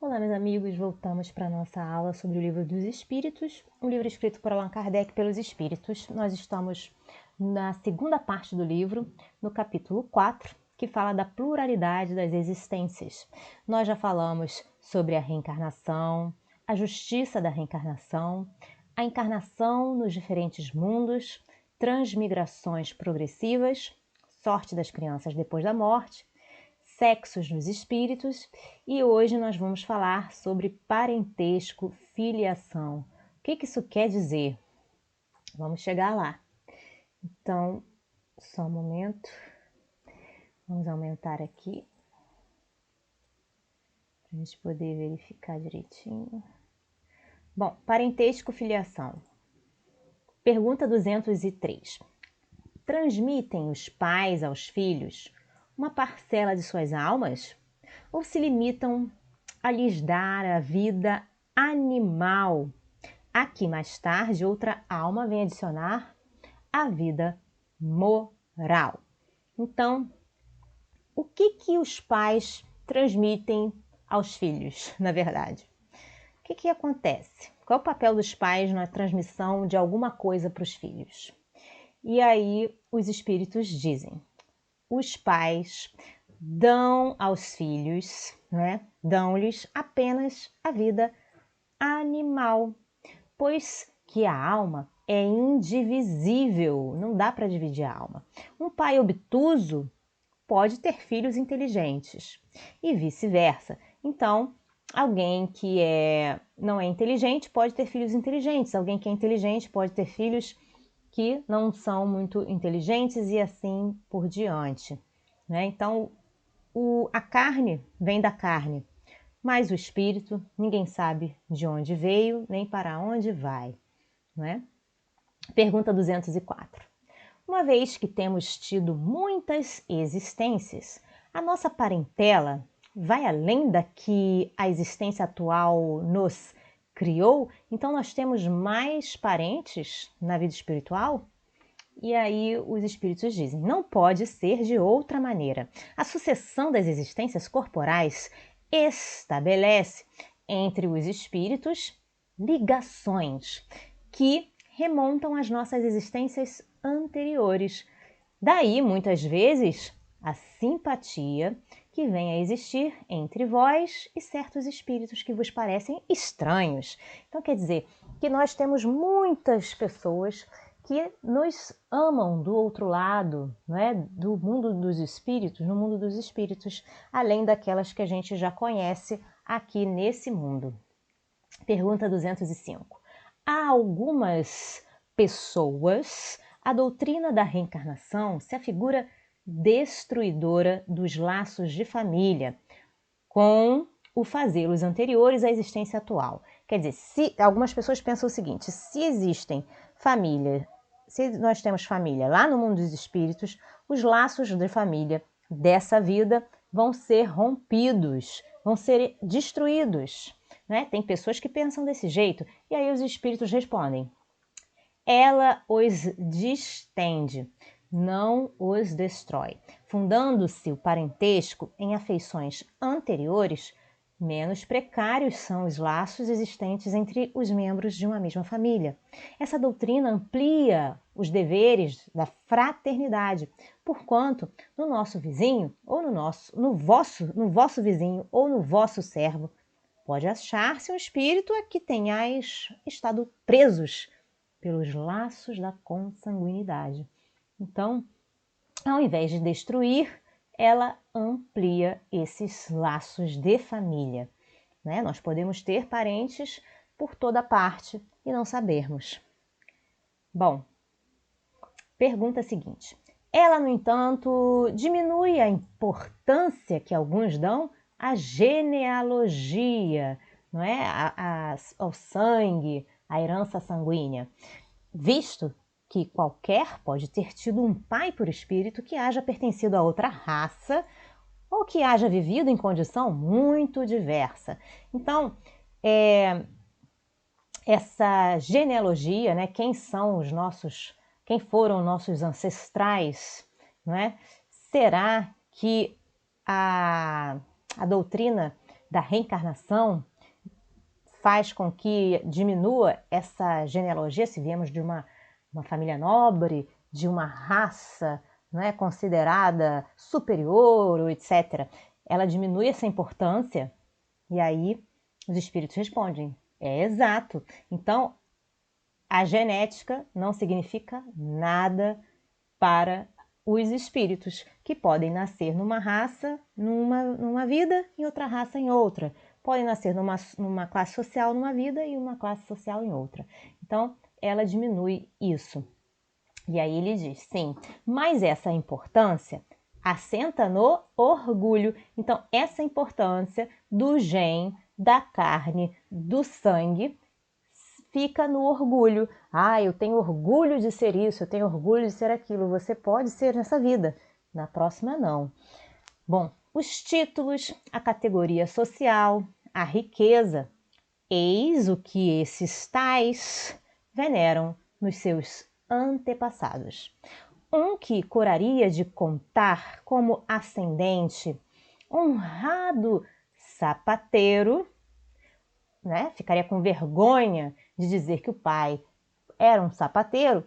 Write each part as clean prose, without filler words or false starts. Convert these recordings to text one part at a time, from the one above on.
Olá, meus amigos, voltamos para a nossa aula sobre o Livro dos Espíritos, um livro escrito por Allan Kardec pelos Espíritos. Nós estamos na segunda parte do livro, no capítulo 4, que fala da pluralidade das existências. Nós já falamos sobre a reencarnação, a justiça da reencarnação, a encarnação nos diferentes mundos, transmigrações progressivas, sorte das crianças depois da morte, sexos nos espíritos, e hoje nós vamos falar sobre parentesco, filiação. O que isso quer dizer? Vamos chegar lá. Então, só um momento. Vamos aumentar aqui para a gente poder verificar direitinho. Bom, parentesco, filiação. Pergunta 203. Transmitem os pais aos filhos uma parcela de suas almas? Ou se limitam a lhes dar a vida animal? Aqui mais tarde, outra alma vem adicionar a vida moral. Então, o que os pais transmitem aos filhos, na verdade? O que acontece? Qual é o papel dos pais na transmissão de alguma coisa para os filhos? E aí os espíritos dizem: os pais dão aos filhos, dão-lhes apenas a vida animal, pois que a alma é indivisível, não dá para dividir a alma. Um pai obtuso pode ter filhos inteligentes e vice-versa. Então, alguém que não é inteligente pode ter filhos inteligentes, alguém que é inteligente pode ter filhos que não são muito inteligentes e assim por diante. Então, a carne vem da carne, mas o espírito, ninguém sabe de onde veio, nem para onde vai. Pergunta 204. Uma vez que temos tido muitas existências, a nossa parentela vai além da que a existência atual nos criou? Então nós temos mais parentes na vida espiritual? E aí os espíritos dizem: não pode ser de outra maneira. A sucessão das existências corporais estabelece entre os espíritos ligações que remontam às nossas existências anteriores. Daí, muitas vezes, a simpatia que vem a existir entre vós e certos espíritos que vos parecem estranhos. Então, quer dizer que nós temos muitas pessoas que nos amam do outro lado, do mundo dos espíritos, no mundo dos espíritos, além daquelas que a gente já conhece aqui nesse mundo. Pergunta 205. Há algumas pessoas, a doutrina da reencarnação se afigura destruidora dos laços de família, com o fazê-los anteriores à existência atual. Quer dizer, algumas pessoas pensam o seguinte: se existem família, se nós temos família lá no mundo dos espíritos, os laços de família dessa vida vão ser rompidos, vão ser destruídos. Tem pessoas que pensam desse jeito, e aí os espíritos respondem: ela os distende, não os destrói. Fundando-se o parentesco em afeições anteriores, menos precários são os laços existentes entre os membros de uma mesma família. Essa doutrina amplia os deveres da fraternidade, porquanto no nosso vizinho, ou no vosso vizinho, ou no vosso servo, pode achar-se um espírito a que tenhais estado presos pelos laços da consanguinidade. Então, ao invés de destruir, ela amplia esses laços de família. Nós podemos ter parentes por toda parte e não sabermos. Bom, pergunta seguinte. Ela, no entanto, diminui a importância que alguns dão à genealogia, ao sangue, à herança sanguínea, visto que qualquer pode ter tido um pai por espírito que haja pertencido a outra raça ou que haja vivido em condição muito diversa. Então, essa genealogia, quem foram nossos ancestrais, será que a doutrina da reencarnação faz com que diminua essa genealogia, se viemos de uma família nobre, de uma raça, não é, considerada superior, ou etc. Ela diminui essa importância e aí os espíritos respondem, é exato. Então, a genética não significa nada para os espíritos, que podem nascer numa raça, numa vida, e outra raça em outra. Podem nascer numa classe social numa vida e uma classe social em outra. Então, ela diminui isso. E aí ele diz, sim, mas essa importância assenta no orgulho. Então, essa importância do gen, da carne, do sangue, fica no orgulho. Ah, eu tenho orgulho de ser isso, eu tenho orgulho de ser aquilo. Você pode ser nessa vida, na próxima não. Bom, os títulos, a categoria social, a riqueza, eis o que esses tais veneram nos seus antepassados. Um que curaria de contar como ascendente honrado sapateiro, né? Ficaria com vergonha de dizer que o pai era um sapateiro,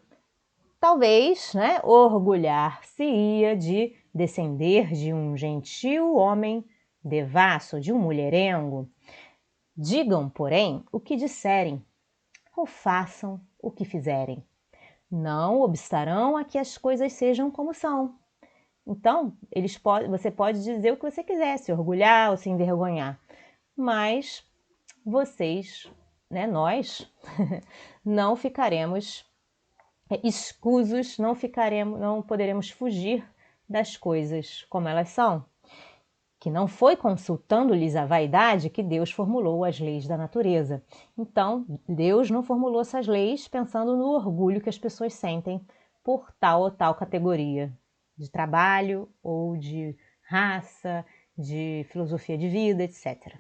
talvez, né, orgulhar-se-ia de descender de um gentil homem devasso, de um mulherengo. Digam, porém, o que disserem, ou façam o que fizerem. Não obstarão a que as coisas sejam como são. Então, você pode dizer o que você quiser, se orgulhar ou se envergonhar, mas vocês, né, nós, não ficaremos escusos, não poderemos fugir das coisas como elas são, que não foi consultando-lhes a vaidade que Deus formulou as leis da natureza. Então, Deus não formulou essas leis pensando no orgulho que as pessoas sentem por tal ou tal categoria de trabalho ou de raça, de filosofia de vida, etc.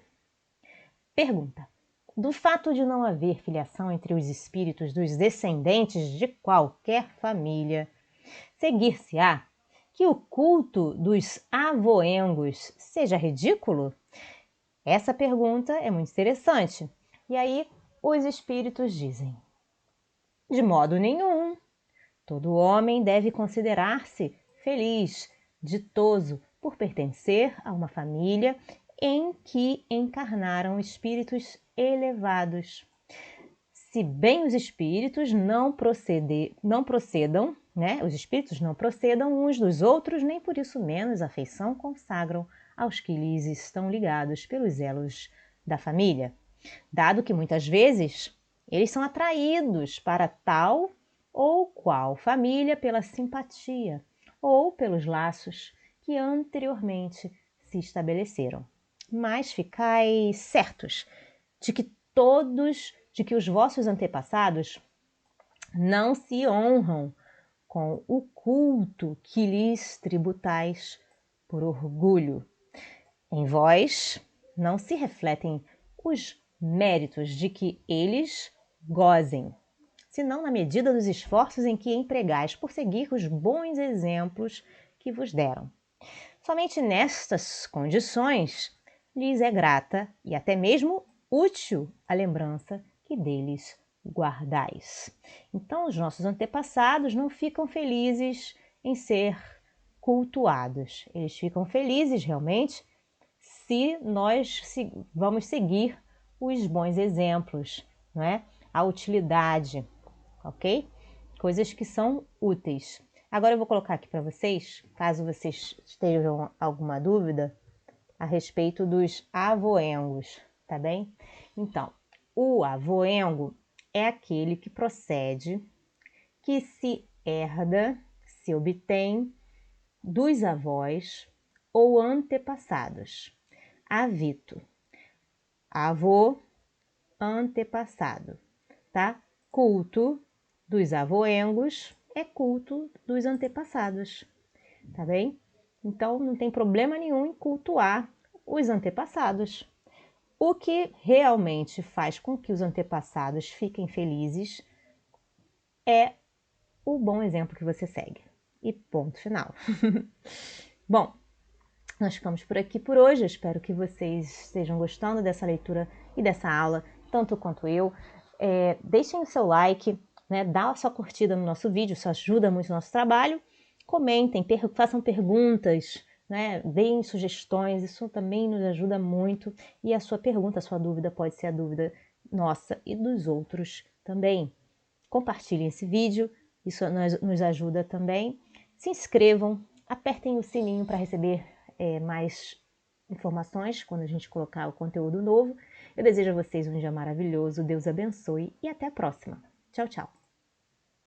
Pergunta: do fato de não haver filiação entre os espíritos dos descendentes de qualquer família, seguir-se-á que o culto dos avoengos seja ridículo? Essa pergunta é muito interessante. E aí os espíritos dizem: de modo nenhum. Todo homem deve considerar-se feliz, ditoso, por pertencer a uma família em que encarnaram espíritos elevados. Se bem os espíritos não procedam, né? Os espíritos não procedam uns dos outros, nem por isso menos afeição consagram aos que lhes estão ligados pelos elos da família, dado que muitas vezes eles são atraídos para tal ou qual família pela simpatia ou pelos laços que anteriormente se estabeleceram. Mas ficai certos de que os vossos antepassados não se honram com o culto que lhes tributais por orgulho. Em vós não se refletem os méritos de que eles gozem, senão na medida dos esforços em que empregais por seguir os bons exemplos que vos deram. Somente nestas condições lhes é grata e até mesmo útil a lembrança que deles guardais. Então, os nossos antepassados não ficam felizes em ser cultuados. Eles ficam felizes realmente se nós vamos seguir os bons exemplos, não é? A utilidade, ok? Coisas que são úteis. Agora eu vou colocar aqui para vocês, caso vocês tenham alguma dúvida, a respeito dos avoengos, tá bem? Então, o avoengo é aquele que procede, que se herda, se obtém dos avós ou antepassados. Avito, avô, antepassado, tá? Culto dos avoengos é culto dos antepassados, tá bem? Então, não tem problema nenhum em cultuar os antepassados. O que realmente faz com que os antepassados fiquem felizes é o bom exemplo que você segue. E ponto final. Bom, Nós ficamos por aqui por hoje. Eu espero que vocês estejam gostando dessa leitura e dessa aula, tanto quanto eu. Deixem o seu like, né? Dá a sua curtida no nosso vídeo, isso ajuda muito o nosso trabalho. Comentem, façam perguntas, né? Deem sugestões, isso também nos ajuda muito. E a sua pergunta, a sua dúvida pode ser a dúvida nossa e dos outros também. Compartilhem esse vídeo, isso nos ajuda também. Se inscrevam, apertem o sininho para receber mais informações quando a gente colocar o conteúdo novo. Eu desejo a vocês um dia maravilhoso, Deus abençoe e até a próxima. Tchau, tchau!